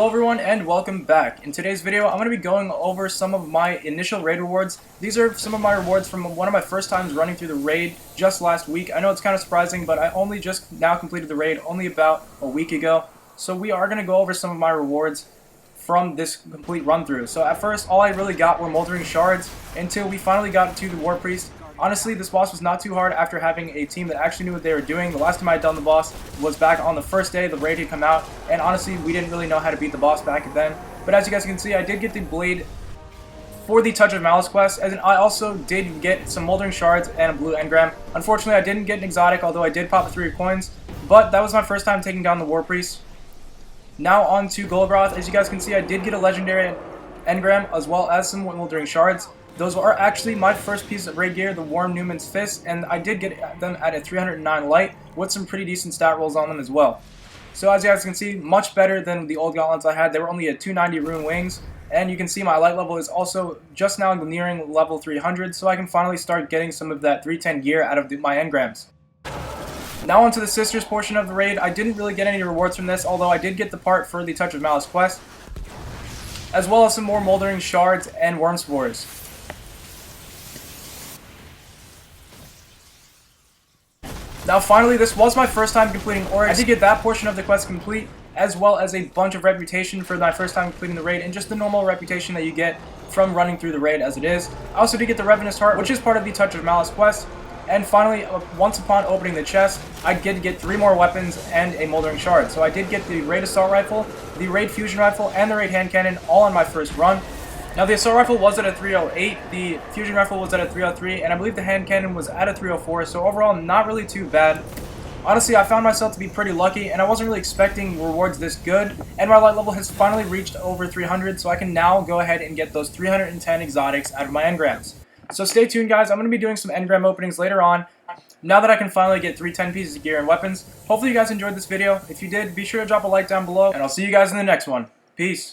Hello everyone and welcome back. In today's video I'm going to be going over some of my initial raid rewards. These are some of my rewards from one of my first times running through the raid just last week. I know it's kind of surprising, but I only just now completed the raid only about a week ago. So we are going to go over some of my rewards from this complete run through. So at first all I really got were Moldering Shards until we finally got to the War Priest. Honestly, this boss was not too hard after having a team that actually knew what they were doing. The last time I had done the boss was back on the first day the raid had come out, and honestly, we didn't really know how to beat the boss back then. But as you guys can see, I did get the blade for the Touch of Malice quest, and I also did get some Moldering Shards and a blue engram. Unfortunately, I didn't get an exotic, although I did pop 3 coins, but that was my first time taking down the War Priest. Now on to Golgroth. As you guys can see, I did get a legendary engram as well as some Moldering Shards. Those are actually my first piece of raid gear, the Warm Newman's Fist, and I did get them at a 309 light with some pretty decent stat rolls on them as well. So as you guys can see, much better than the old gauntlets I had. They were only at 290 rune wings, and you can see my light level is also just now nearing level 300, so I can finally start getting some of that 310 gear out of my engrams. Now onto the Sisters portion of the raid. I didn't really get any rewards from this, although I did get the part for the Touch of Malice quest, as well as some more Moldering Shards and Worm Spores. Now finally, this was my first time completing Oryx. I did get that portion of the quest complete, as well as a bunch of reputation for my first time completing the raid, and just the normal reputation that you get from running through the raid as it is. I also did get the Revenant's Heart, which is part of the Touch of Malice quest. And finally, once upon opening the chest, I did get 3 more weapons and a Moldering Shard. So I did get the Raid Assault Rifle, the Raid Fusion Rifle, and the Raid Hand Cannon all on my first run. Now the Assault Rifle was at a 308, the Fusion Rifle was at a 303, and I believe the Hand Cannon was at a 304, so overall not really too bad. Honestly, I found myself to be pretty lucky, and I wasn't really expecting rewards this good, and my light level has finally reached over 300, so I can now go ahead and get those 310 exotics out of my engrams. So stay tuned, guys. I'm going to be doing some engram openings later on, now that I can finally get 310 pieces of gear and weapons. Hopefully you guys enjoyed this video. If you did, be sure to drop a like down below, and I'll see you guys in the next one. Peace.